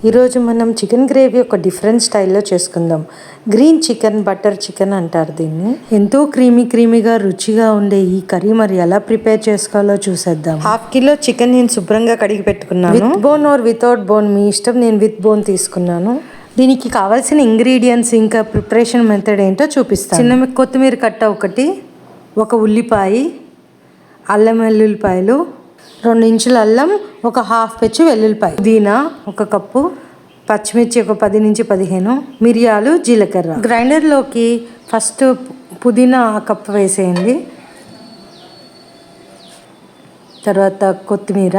ఈరోజు మనం chicken gravy ఒక డిఫరెంట్ స్టైల్లో చేసుకుందాం. గ్రీన్ చికెన్, బటర్ చికెన్ అంటారు దీన్ని. ఎంతో క్రీమీగా రుచిగా ఉండే ఈ కర్రీ మరి ఎలా ప్రిపేర్ చేసుకోవాలో చూసేద్దాం. 1/2 కిలో చికెన్ నేను శుభ్రంగా కడిగి పెట్టుకున్నాను. With bone or without bone మీ ఇష్టం. నేను విత్ బోన్ తీసుకున్నాను. దీనికి కావాల్సిన ఇంగ్రీడియంట్స్ ఇంకా ప్రిపరేషన్ మెథడ్ ఏంటో చూపిస్తాను. చిన్న కొత్తిమీర కట్ట ఒకటి, ఒక ఉల్లిపాయ, అల్లం వెల్లుల్లిపాయలు, 2 ఇంచుల అల్లం, ఒక 1/2 పెచ్చు వెల్లుల్లిపాయ, పుదీనా 1 కప్పు, పచ్చిమిర్చి ఒక 10 నుంచి 15, మిరియాలు, జీలకర్ర. గ్రైండర్లోకి ఫస్ట్ పుదీనా 1 కప్పు వేసేయండి. తర్వాత కొత్తిమీర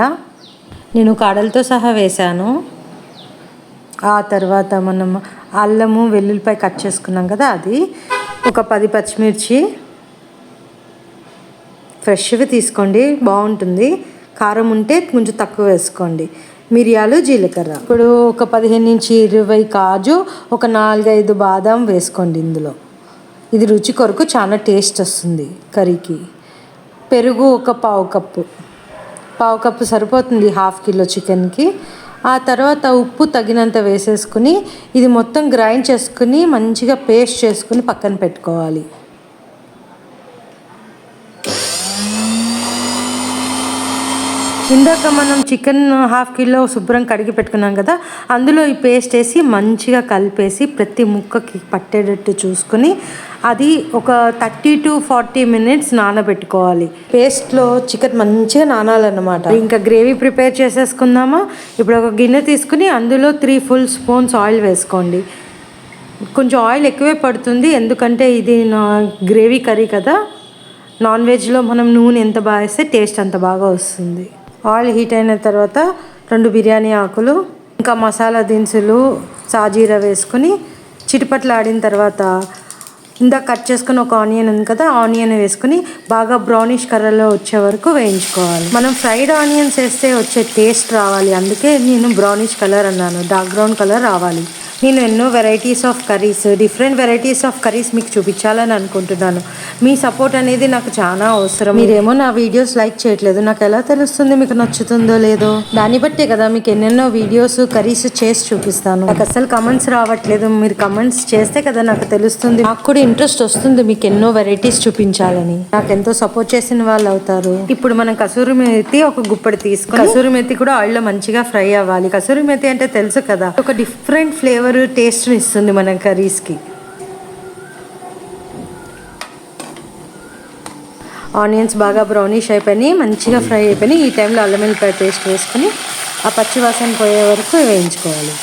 నేను కాడలతో సహా వేసాను. ఆ తర్వాత మనం అల్లము వెల్లుల్లిపాయ కట్ చేసుకున్నాం కదా, అది ఒక 10 పచ్చిమిర్చి ఫ్రెష్గా తీసుకోండి, బాగుంటుంది. కారం ఉంటే కొంచెం తక్కువ వేసుకోండి. మిరియాలు, జీలకర్ర. ఇప్పుడు ఒక 15 నుంచి 20 కాజు, ఒక 4-5 బాదాం వేసుకోండి ఇందులో. ఇది రుచి కొరకు చాలా టేస్ట్ వస్తుంది కర్రీకి. పెరుగు ఒక 1/4 కప్పు సరిపోతుంది 1/2 కిలో చికెన్కి. ఆ తర్వాత ఉప్పు తగినంత వేసేసుకుని ఇది మొత్తం గ్రైండ్ చేసుకుని మంచిగా పేస్ట్ చేసుకుని పక్కన పెట్టుకోవాలి. ఇందాక మనం చికెన్ 1/2 కిలో శుభ్రం కడిగి పెట్టుకున్నాం కదా, అందులో ఈ పేస్ట్ వేసి మంచిగా కలిపేసి ప్రతి ముక్కకి పట్టేటట్టు చూసుకుని అది ఒక 30 to 40 minutes నానబెట్టుకోవాలి. పేస్ట్లో చికెన్ మంచిగా నానాలన్నమాట. ఇంకా గ్రేవీ ప్రిపేర్ చేసేసుకుందామా. ఇప్పుడు ఒక గిన్నె తీసుకుని అందులో 3 full spoons ఆయిల్ వేసుకోండి. కొంచెం ఆయిల్ ఎక్కువే పడుతుంది, ఎందుకంటే ఇది గ్రేవీ కర్రీ కదా. నాన్ వెజ్లో మనం నూనె ఎంత బాగా వేస్తే టేస్ట్ అంత బాగా వస్తుంది. ఆయిల్ హీట్ అయిన తర్వాత 2 బిర్యానీ ఆకులు, ఇంకా మసాలా దినుసులు, సాజీరా వేసుకొని చిటిపట్లు ఆడిన తర్వాత ఇందాక కట్ చేసుకుని ఒక ఆనియన్ ఉంది కదా, ఆనియన్ వేసుకుని బాగా బ్రౌనిష్ కలర్లో వచ్చే వరకు వేయించుకోవాలి. మనం ఫ్రైడ్ ఆనియన్స్ వేస్తే వచ్చే టేస్ట్ రావాలి, అందుకే నేను బ్రౌనిష్ కలర్ అన్నాను. డార్క్ బ్రౌన్ కలర్ రావాలి. నేను ఎన్నో varieties of curries, different varieties of curries మీకు చూపించాలని అనుకుంటున్నాను. మీ సపోర్ట్ అనేది నాకు చాలా అవసరం. మీరేమో నా వీడియోస్ లైక్ చేయట్లేదు, నాకు ఎలా తెలుస్తుంది మీకు నచ్చుతుందో లేదో? దాన్ని బట్టే కదా మీకు ఎన్నెన్నో వీడియోస్ కర్రీస్ చేసి చూపిస్తాను. నాకు అసలు కమెంట్స్ రావట్లేదు. మీరు కమెంట్స్ చేస్తే కదా నాకు తెలుస్తుంది, నాకు కూడా ఇంట్రెస్ట్ వస్తుంది మీకు ఎన్నో వెరైటీస్ చూపించాలని. నాకు ఎంతో సపోర్ట్ చేసిన వాళ్ళు అవుతారు. ఇప్పుడు మనం కసూరి మేతి ఒక గుప్పడి తీసుకుని, కసూరి మేతి కూడా ఆయిల్లో మంచిగా ఫ్రై అవ్వాలి. కసూరి మేతి అంటే తెలుసు కదా, ఒక డిఫరెంట్ ఫ్లేవర్ టేస్ట్ని ఇస్తుంది మన కర్రీస్కి. ఆనియన్స్ బాగా బ్రౌనిష్ అయిపోయినాయి, మంచిగా ఫ్రై అయిపోయినాయి. ఈ టైంలో అల్లం వెల్లుల్లిపాయ పేస్ట్ వేసుకొని ఆ పచ్చి వాసన పోయే వరకు వేయించుకోవాలి.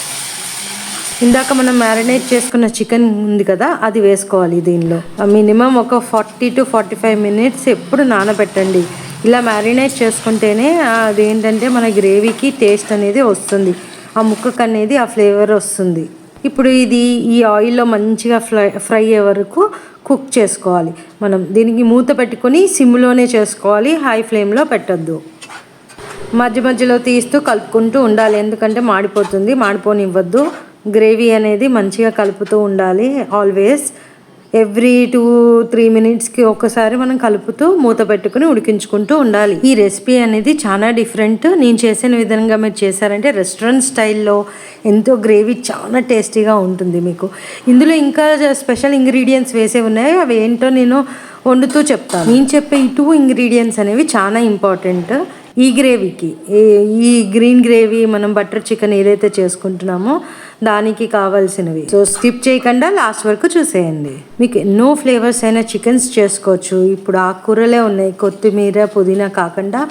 ఇందాక మనం మ్యారినేట్ చేసుకున్న చికెన్ ఉంది కదా, అది వేసుకోవాలి దీనిలో. మినిమం ఒక 40 to 45 minutes ఎప్పుడు నానబెట్టండి. ఇలా మ్యారినేట్ చేసుకుంటేనే అదేంటంటే మన గ్రేవీకి టేస్ట్ అనేది వస్తుంది, ఆ ముక్కకు అనేది ఆ ఫ్లేవర్ వస్తుంది. ఇప్పుడు ఇది ఈ ఆయిల్లో మంచిగా ఫ్రై అయ్యే వరకు కుక్ చేసుకోవాలి. మనం దీనికి మూత పెట్టుకొని సిమ్లోనే చేసుకోవాలి, హై ఫ్లేమ్లో పెట్టద్దు. మధ్యలో తీస్తూ కలుపుకుంటూ ఉండాలి, ఎందుకంటే మాడిపోతుంది. మాడిపోనివ్వద్దు. గ్రేవీ అనేది మంచిగా కలుపుతూ ఉండాలి. ఆల్వేస్ ఎవ్రీ 2-3 minutesకి ఒకసారి మనం కలుపుతూ మూత పెట్టుకుని ఉడికించుకుంటూ ఉండాలి. ఈ రెసిపీ అనేది చాలా డిఫరెంట్. నేను చేసిన విధంగా మీరు చేశారంటే రెస్టారెంట్ స్టైల్లో ఎంతో గ్రేవీ చాలా టేస్టీగా ఉంటుంది మీకు. ఇందులో ఇంకా స్పెషల్ ఇంగ్రీడియంట్స్ వేసే ఉన్నాయి, అవి ఏంటో నేను వండుతూ చెప్తాను. నేను చెప్పే ఈ 2 ingredients అనేవి చాలా ఇంపార్టెంట్ ఈ గ్రేవీకి. ఈ గ్రీన్ గ్రేవీ మనం బటర్ చికెన్ ఏదైతే చేసుకుంటున్నామో దానికి కావాల్సినవి. సో స్కిప్ చేయకుండా లాస్ట్ వరకు చూసేయండి. మీకు ఎన్నో ఫ్లేవర్స్ అయిన చికెన్స్ చేసుకోవచ్చు. ఇప్పుడు ఆకుకూరలే ఉన్నాయి, కొత్తిమీర, పుదీనా కాకుండా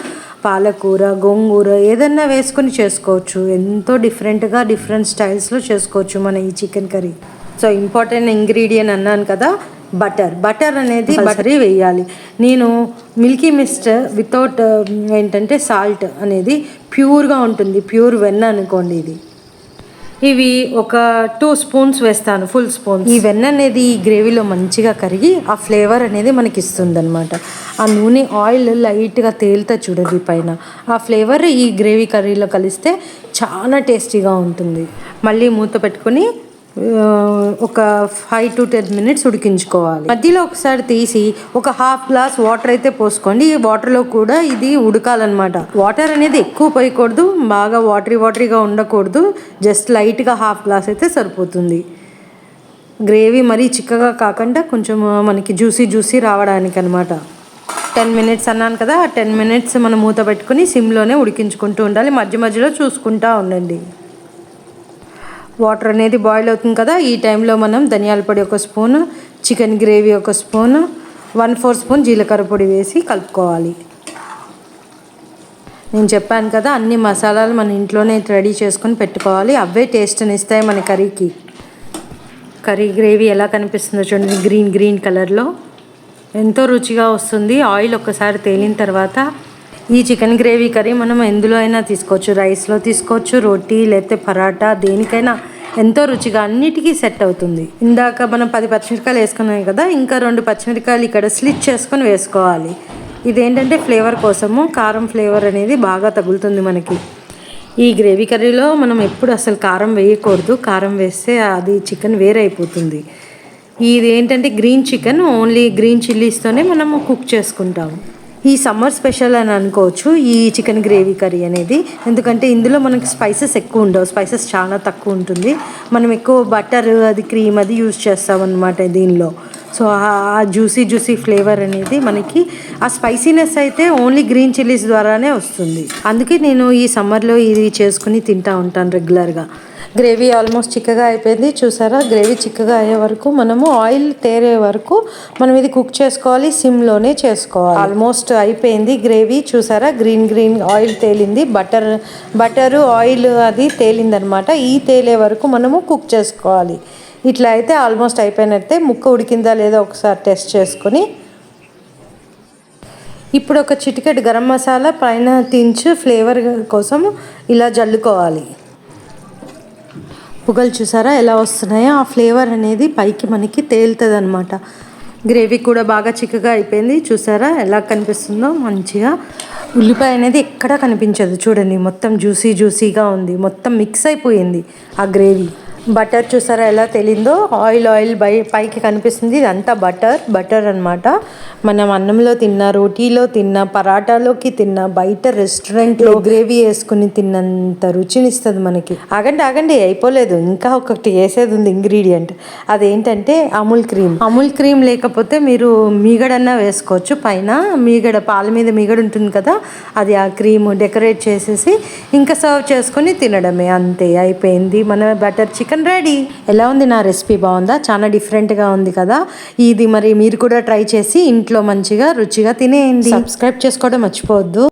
పాలకూర, గోంగూర ఏదన్నా వేసుకొని చేసుకోవచ్చు. ఎంతో డిఫరెంట్గా డిఫరెంట్ స్టైల్స్లో చేసుకోవచ్చు మన ఈ chicken curry. So important ingredient అన్నాను కదా, బటర్ అనేది బటరీ వేయాలి. నేను మిల్కీ మిస్ట్ వితౌట్ ఏంటంటే సాల్ట్ అనేది ప్యూర్గా ఉంటుంది, ప్యూర్ వెన్న అనుకోండి. ఇవి ఒక 2 spoons వేస్తాను, ఫుల్ స్పూన్స్. ఈ వెన్న అనేది ఈ గ్రేవీలో మంచిగా కరిగి ఆ ఫ్లేవర్ అనేది మనకి ఇస్తుంది అనమాట. ఆ నూనె ఆయిల్ లైట్గా తేలుతా చూడండి పైన, ఆ ఫ్లేవర్ ఈ గ్రేవీ కర్రీలో కలిస్తే చాలా టేస్టీగా ఉంటుంది. మళ్ళీ మూత పెట్టుకొని ఒక 5 to 10 minutes ఉడికించుకోవాలి. మధ్యలో ఒకసారి తీసి ఒక హాఫ్ గ్లాస్ వాటర్ అయితే పోసుకోండి. ఈ వాటర్లో కూడా ఇది ఉడకాలన్నమాట. వాటర్ అనేది ఎక్కువ పోయకూడదు, బాగా వాటరీగా ఉండకూడదు. జస్ట్ లైట్గా హాఫ్ గ్లాస్ అయితే సరిపోతుంది. గ్రేవీ మరీ చిక్కగా కాకుండా కొంచెం మనకి జ్యూసీ రావడానికి అనమాట. 10 minutes అన్నాను కదా, 10 minutes మనం మూత పెట్టుకుని సిమ్లోనే ఉడికించుకుంటూ ఉండాలి. మధ్యలో చూసుకుంటూ ఉండండి. వాటర్ అనేది బాయిల్ అవుతుంది కదా, ఈ టైంలో మనం ధనియాల పొడి 1 spoon, chicken gravy 1 spoon, 1/4 spoon జీలకర్ర పొడి వేసి కలుపుకోవాలి. నేను చెప్పాను కదా, అన్ని మసాలాలు మన ఇంట్లోనే రెడీ చేసుకొని పెట్టుకోవాలి. అవే టేస్ట్ని ఇస్తాయి మన కర్రీకి. కర్రీ గ్రేవీ ఎలా కనిపిస్తుందో చూడండి, గ్రీన్ కలర్లో ఎంతో రుచిగా వస్తుంది. ఆయిల్ ఒక్కసారి తేలిన తర్వాత ఈ చికెన్ గ్రేవీ కర్రీ మనం ఎందులో అయినా తీసుకోవచ్చు. రైస్లో తీసుకోవచ్చు, రోటీ లేకపోతే పరాటా, దేనికైనా ఎంతో రుచిగా అన్నిటికీ సెట్ అవుతుంది. ఇందాక మనం 10 పచ్చిమిరకాయలు వేసుకున్నాం కదా, ఇంకా 2 పచ్చిమిరకాయలు ఇక్కడ స్లిట్ చేసుకొని వేసుకోవాలి. ఇదేంటంటే ఫ్లేవర్ కోసము, కారం ఫ్లేవర్ అనేది బాగా తగులుతుంది మనకి. ఈ గ్రేవీ కర్రీలో మనం ఎప్పుడు అసలు కారం వేయకూడదు. కారం వేస్తే అది చికెన్ వేరే అయిపోతుంది. ఇది ఏంటంటే గ్రీన్ చికెన్, ఓన్లీ గ్రీన్ చిల్లీస్తోనే మనము కుక్ చేసుకుంటాము. ఈ సమ్మర్ స్పెషల్ అని అనుకోవచ్చు ఈ చికెన్ గ్రేవీ కర్రీ అనేది. ఎందుకంటే ఇందులో మనకి స్పైసెస్ ఎక్కువ ఉండవు, స్పైసెస్ చాలా తక్కువ ఉంటుంది. మనం ఎక్కువ బటర్, అది క్రీమ్ అది యూజ్ చేస్తామన్నమాట దీనిలో. సో ఆ జ్యూసీ ఫ్లేవర్ అనేది మనకి, ఆ స్పైసీనెస్ అయితే ఓన్లీ గ్రీన్ చిల్లీస్ ద్వారానే వస్తుంది. అందుకే నేను ఈ సమ్మర్లో ఇది చేసుకుని తింటూ ఉంటాను రెగ్యులర్గా. గ్రేవీ ఆల్మోస్ట్ చిక్కగా అయిపోయింది చూసారా. గ్రేవీ చిక్కగా అయ్యే వరకు మనము ఆయిల్ తేరే వరకు మనం ఇది కుక్ చేసుకోవాలి, సిమ్లోనే చేసుకోవాలి. ఆల్మోస్ట్ అయిపోయింది గ్రేవీ చూసారా, గ్రీన్ ఆయిల్ తేలింది, బటరు ఆయిల్ అది తేలిందనమాట. ఈ తేలే వరకు మనము కుక్ చేసుకోవాలి. ఇట్లా అయితే ఆల్మోస్ట్ అయిపోయినట్టే. ముక్క ఉడికిందా లేదా ఒకసారి టెస్ట్ చేసుకొని, ఇప్పుడు ఒక చిటికెడు గరం మసాలా పైన తించు ఫ్లేవర్ కోసం ఇలా జల్లుకోవాలి. పొగలు చూసారా ఎలా వస్తున్నాయో, ఆ ఫ్లేవర్ అనేది పైకి మనకి తేలుతుంది అనమాట. గ్రేవీ కూడా బాగా చిక్కగా అయిపోయింది చూసారా ఎలా కనిపిస్తుందో మంచిగా. ఉల్లిపాయ అనేది ఎక్కడా కనిపించదు చూడండి, మొత్తం జ్యూసీగా ఉంది, మొత్తం మిక్స్ అయిపోయింది ఆ గ్రేవీ. బటర్ చూసారా ఎలా తెలిందో, ఆయిల్ పైకి కనిపిస్తుంది. ఇదంతా బటర్ అనమాట. మనం అన్నంలో తిన్నా, రోటీలో తిన్నా, పరాటాలోకి తిన్నా, బయట రెస్టారెంట్లో గ్రేవీ వేసుకుని తిన్నంత రుచినిస్తుంది మనకి. ఆగండి అయిపోలేదు, ఇంకా ఒకటి వేసేది ఉంది ఇంగ్రీడియంట్. అదేంటంటే అమూల్ క్రీమ్ లేకపోతే మీరు మీగడన్నా వేసుకోవచ్చు. పైన మీగడ, పాల మీద మీగడ ఉంటుంది కదా, అది ఆ క్రీమ్ డెకరేట్ చేసేసి ఇంకా సర్వ్ చేసుకొని తినడమే, అంతే అయిపోయింది మన బటర్ చికెన్ రెడీ. ఎలా ఉంది నా రెసిపీ? బాగుందా? చాలా డిఫరెంట్గా ఉంది కదా. ఇది మరి మీరు కూడా ట్రై చేసి ఇంట్లో మంచిగా రుచిగా తినేయండి. సబ్స్క్రైబ్ చేసుకోవడం మర్చిపోవద్దు.